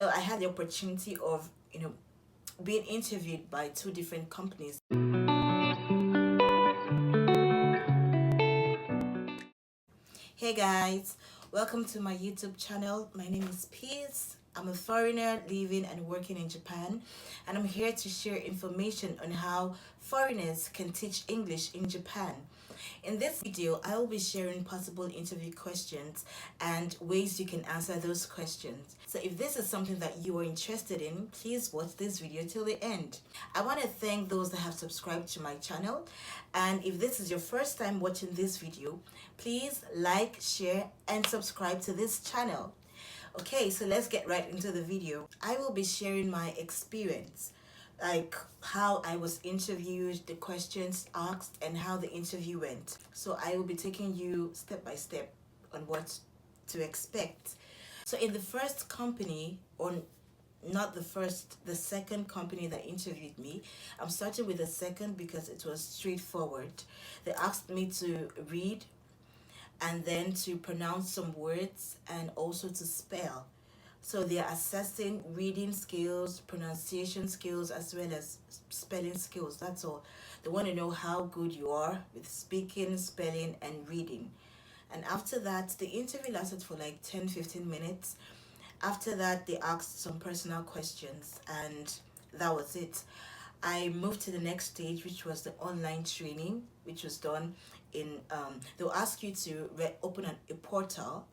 I had the opportunity of, being interviewed by two different companies. Hey guys, welcome to my YouTube channel. My name is Peace. I'm a foreigner living and working in Japan, and I'm here to share information on how foreigners can teach English in Japan. In this video, I will be sharing possible interview questions and ways you can answer those questions. So if this is something that you are interested in, please watch this video till the end. I want to thank those that have subscribed to my channel, and if this is your first time watching this video, please like, share and subscribe to this channel. Okay, so let's get right into the video. I will be sharing my experience, like how I was interviewed, the questions asked, and how the interview went. So I will be taking you step by step on what to expect. So in the first company, or not the first, the second company that interviewed me, I'm starting with the second because it was straightforward. They asked me to read and then to pronounce some words and also to spell. So they are assessing reading skills, pronunciation skills, as well as spelling skills. That's all. They want to know how good you are with speaking, spelling, and reading. And after that, the interview lasted for like 10-15 minutes. After that, they asked some personal questions, and that was it. I moved to the next stage, which was the online training, which was done in, they'll ask you to open a portal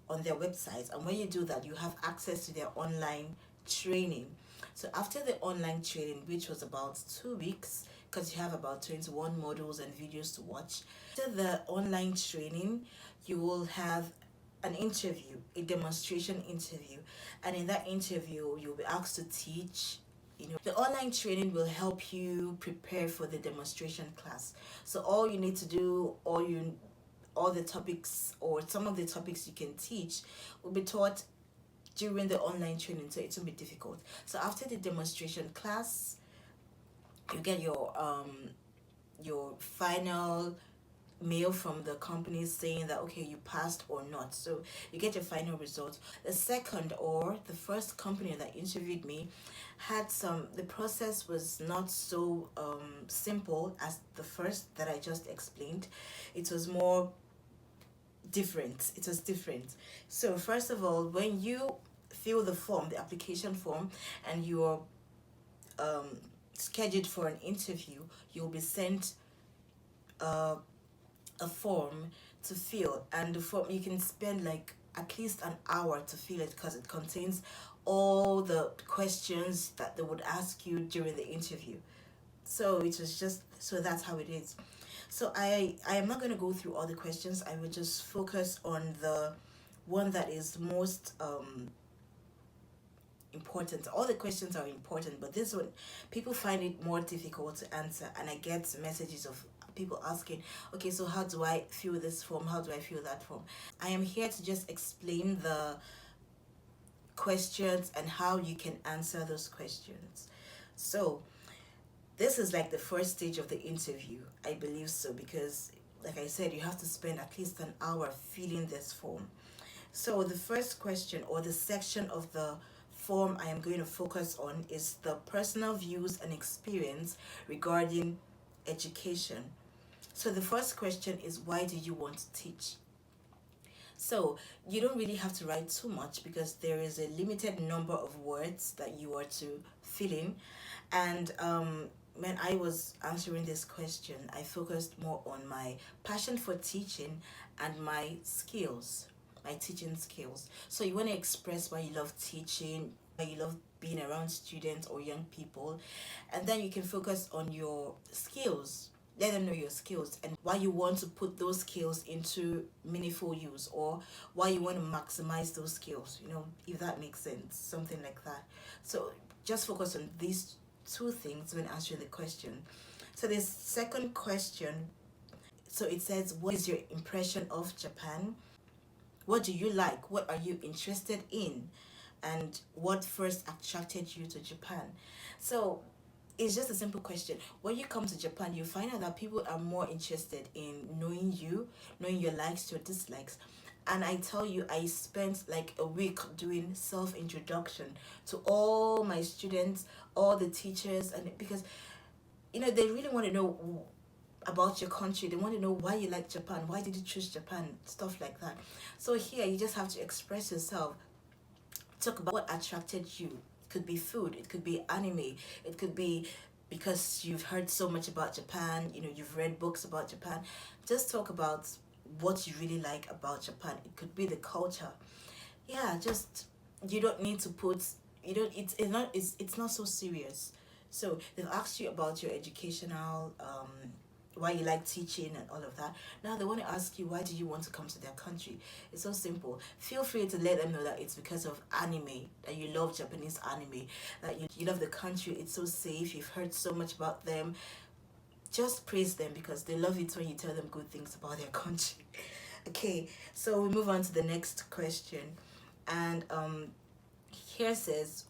on their website, and when you do that, you have access to their online training. So after the online training, which was about 2 weeks, because you have about 21 modules and videos to watch, after the online training, you will have an interview, a demonstration interview, and in that interview, you'll be asked to teach. The online training will help you prepare for the demonstration class. So all you need to do, all the topics or some of the topics you can teach will be taught during the online training, so it won't be difficult. So after the demonstration class, you get your final mail from the company saying that okay, you passed or not. So you get your final result. The second or the first company that interviewed me had some, the process was not so simple as the first that I just explained. It was more different. It was different. So first of all, when you fill the form, the application form, and you're um, scheduled for an interview, you'll be sent a form to fill, and the form you can spend like at least an hour to fill it because it contains all the questions that they would ask you during the interview. So it was just, so that's how it is. So I am not going to go through all the questions. I will just focus on the one that is most important. All the questions are important, but this one, people find it more difficult to answer, and I get messages of people asking, okay, so how do I fill this form? How do I fill that form? I am here to just explain the questions and how you can answer those questions. So this is like the first stage of the interview, I believe so, because like I said, you have to spend at least an hour filling this form. So the first question or the section of the form I am going to focus on is the personal views and experience regarding education. So the first question is, why do you want to teach? So you don't really have to write too much because there is a limited number of words that you are to fill in. And when I was answering this question, I focused more on my passion for teaching and my skills, my teaching skills. So you want to express why you love teaching, why you love being around students or young people, and then you can focus on your skills. Let them know your skills and why you want to put those skills into meaningful use, or why you want to maximize those skills, if that makes sense, something like that. So just focus on these two things when answering the question. So the second question, so it says, what is your impression of Japan? What do you like? What are you interested in? And what first attracted you to Japan? So it's just a simple question. When you come to Japan, you find out that people are more interested in knowing you, knowing your likes, your dislikes. And I tell you, I spent like a week doing self introduction to all my students, all the teachers, and because they really want to know about your country. They want to know why you like Japan, why did you choose Japan, stuff like that. So here you just have to express yourself, talk about what attracted you. It could be food, it could be anime, it could be because you've heard so much about Japan, you've read books about Japan. Just talk about what you really like about Japan. It could be the culture. Yeah, just you don't need to put you don't it's not so serious. So they've asked you about your educational why you like teaching and all of that. Now they want to ask you, why do you want to come to their country? It's so simple. Feel free to let them know that it's because of anime, that you love Japanese anime, that you love the country. It's so safe. You've heard so much about them. Just praise them because they love it when you tell them good things about their country. Okay, so we move on to the next question. And here says,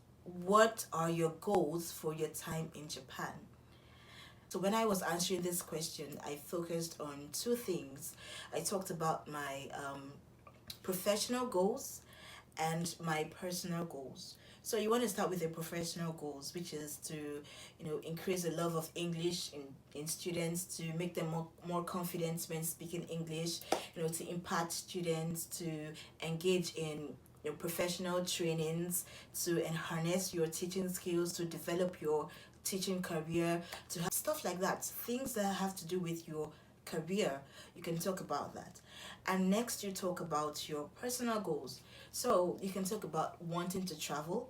what are your goals for your time in Japan? So when I was answering this question, I focused on two things. I talked about my professional goals and my personal goals. So you want to start with the professional goals, which is to, increase the love of English in students, to make them more confident when speaking English, to impact students, to engage in professional trainings, to enhance your teaching skills, to develop your teaching career, to have stuff like that, things that have to do with your career. You can talk about that. And next you talk about your personal goals. So you can talk about wanting to travel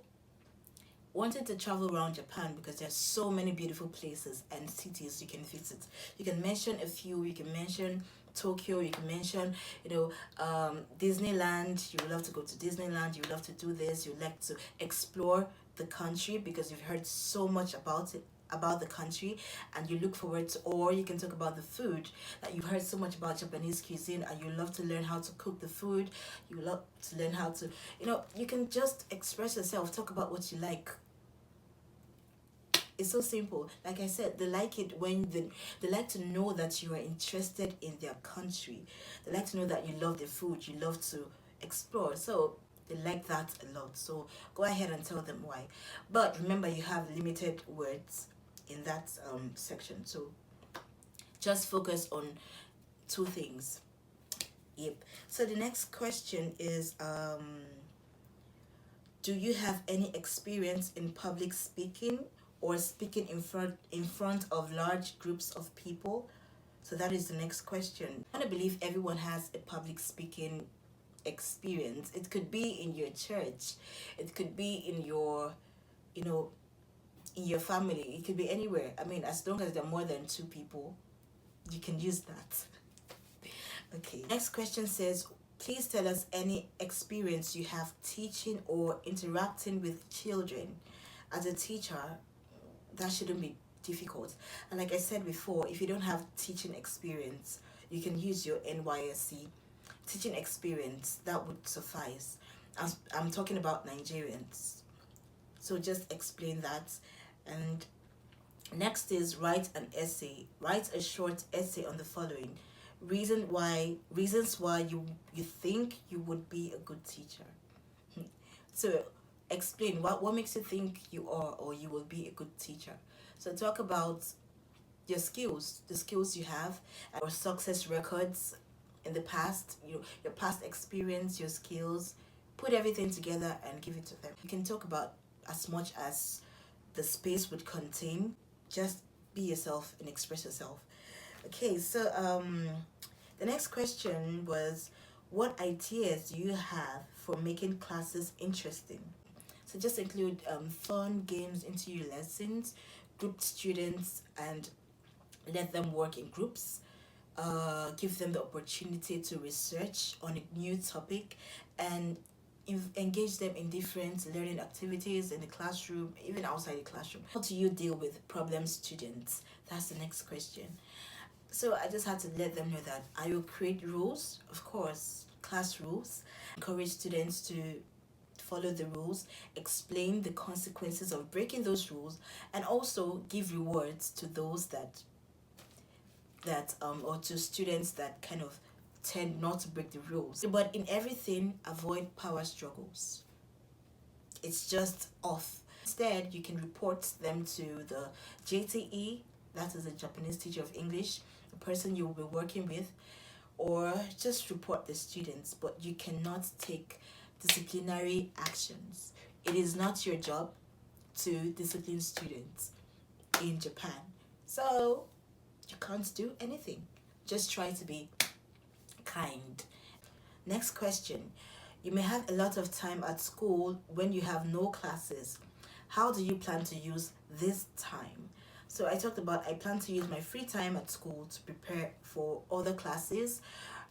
around Japan because there's so many beautiful places and cities you can visit. You can mention a few. You can mention Tokyo. You can mention, Disneyland. You would love to go to Disneyland. You would love to do this. You would like to explore the country because you've heard so much about it, about the country, and you look forward to. Or you can talk about the food, that you've heard so much about Japanese cuisine and you love to learn how to cook the food. You love to learn how to, you can just express yourself, talk about what you like. It's so simple. Like I said, they like it when they like to know that you are interested in their country. They like to know that you love the food, you love to explore. So they like that a lot. So go ahead and tell them why. But remember, you have limited words in that section. So just focus on two things. Yep. So the next question is, do you have any experience in public speaking or speaking in front of large groups of people? So that is the next question. I want to believe everyone has a public speaking experience. It could be in your church, it could be in your, you know, in your family, it could be anywhere. I mean, as long as there are more than two people, you can use that. Okay. Next question says, please tell us any experience you have teaching or interacting with children. As a teacher, that shouldn't be difficult. And like I said before, if you don't have teaching experience, you can use your NYSC teaching experience. That would suffice. I'm talking about Nigerians. So just explain that. And next is write an essay. Write a short essay on the following. Reasons why you think you would be a good teacher. So explain what makes you think you are or you will be a good teacher. So talk about your skills, the skills you have, or success records in the past, your past experience, your skills. Put everything together and give it to them. You can talk about as much as the space would contain. Just be yourself and express yourself. Okay, so the next question was, what ideas do you have for making classes interesting? So just include fun games into your lessons, group students, and let them work in groups. Give them the opportunity to research on a new topic and engage them in different learning activities in the classroom, even outside the classroom. How do you deal with problem students? That's the next question. So I just had to let them know that I will create rules, of course, class rules, encourage students to follow the rules, explain the consequences of breaking those rules, and also give rewards to those that or to students that kind of tend not to break the rules. But in everything, avoid power struggles. It's just off. Instead, you can report them to the JTE, that is a Japanese teacher of English, the person you will be working with, or just report the students. But you cannot take disciplinary actions. It is not your job to discipline students in Japan. So you can't do anything. Just try to be kind. Next question. You may have a lot of time at school when you have no classes. How do you plan to use this time? So I talked about I plan to use my free time at school to prepare for other classes,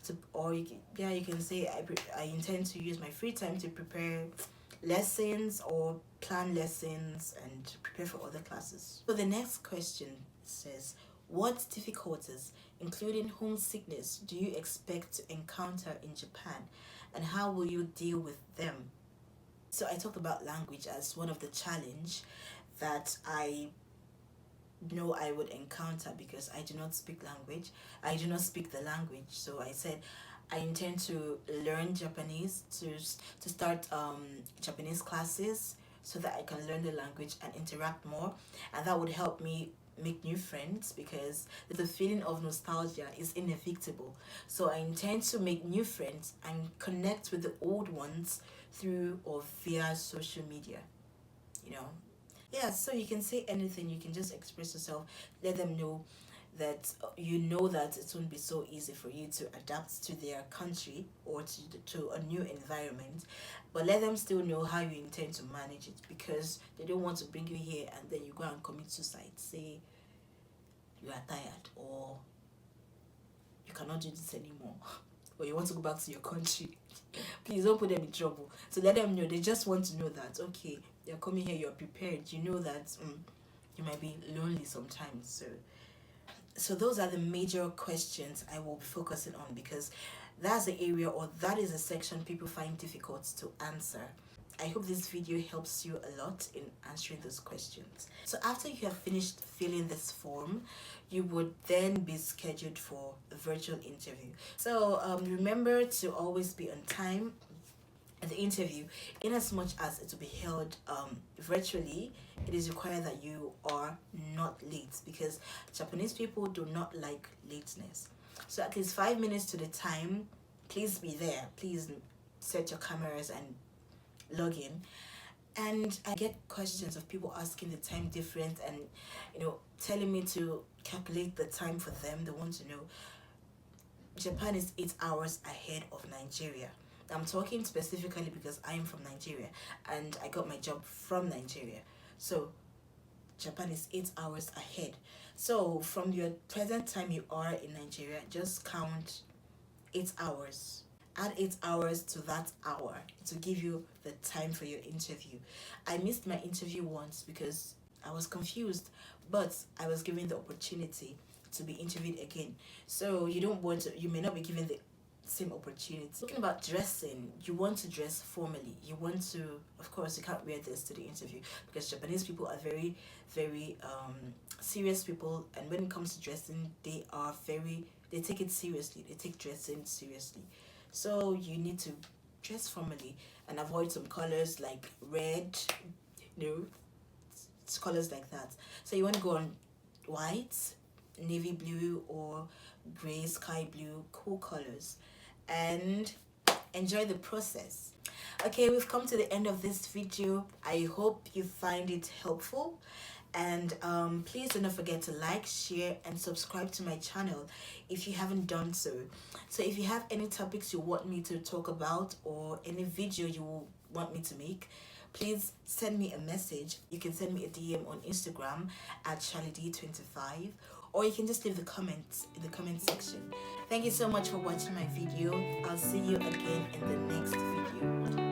you can say I intend to use my free time to prepare lessons or plan lessons and prepare for other classes. So the next question says, what difficulties, including homesickness, do you expect to encounter in Japan, and how will you deal with them? So I talked about language as one of the challenge that I know I would encounter because I do not speak language. I do not speak the language. So I said I intend to learn Japanese, to start Japanese classes so that I can learn the language and interact more, and that would help me make new friends because the feeling of nostalgia is inevitable. So I intend to make new friends and connect with the old ones through or via social media, you know. Yeah, so you can say anything, you can just express yourself, let them know that you know that it won't be so easy for you to adapt to their country or to a new environment, but let them still know how you intend to manage it, because they don't want to bring you here and then you go and commit suicide, say you are tired or you cannot do this anymore or you want to go back to your country. Please don't put them in trouble. So let them know, they just want to know that okay, you're coming here, you're prepared, you know that you might be lonely sometimes. So those are the major questions I will be focusing on, because that's the area, or that is a section people find difficult to answer. I hope this video helps you a lot in answering those questions. So after you have finished filling this form, you would then be scheduled for a virtual interview. So remember to always be on time at the interview. In as much as it will be held virtually, it is required that you are not late, because Japanese people do not like lateness. So at least 5 minutes to the time, please be there. Please set your cameras and log in. And I get questions of people asking the time difference and telling me to calculate the time for them. They want to know Japan is 8 hours ahead of Nigeria. I'm talking specifically because I'm from Nigeria and I got my job from Nigeria. So Japan is 8 hours ahead. So from your present time you are in Nigeria, just count 8 hours. Add 8 hours to that hour to give you the time for your interview. I missed my interview once because I was confused, but I was given the opportunity to be interviewed again. So you may not be given the same opportunity. Talking about dressing, you want to dress formally. You want to, of course, you can't wear this to the interview because Japanese people are very, very serious people, and when it comes to dressing, they take it seriously. They take dressing seriously. So you need to dress formally and avoid some colors like red, colors like that. So you want to go on white, navy blue, or gray, sky blue, cool colors, and enjoy the process. Okay, we've come to the end of this video. I hope you find it helpful, and please do not forget to like, share, and subscribe to my channel if you haven't done so. So if you have any topics you want me to talk about or any video you want me to make, please send me a message. You can send me a DM on Instagram at charlied25, or you can just leave the comments in the comment section. Thank you so much for watching my video. I'll see you again in the next video.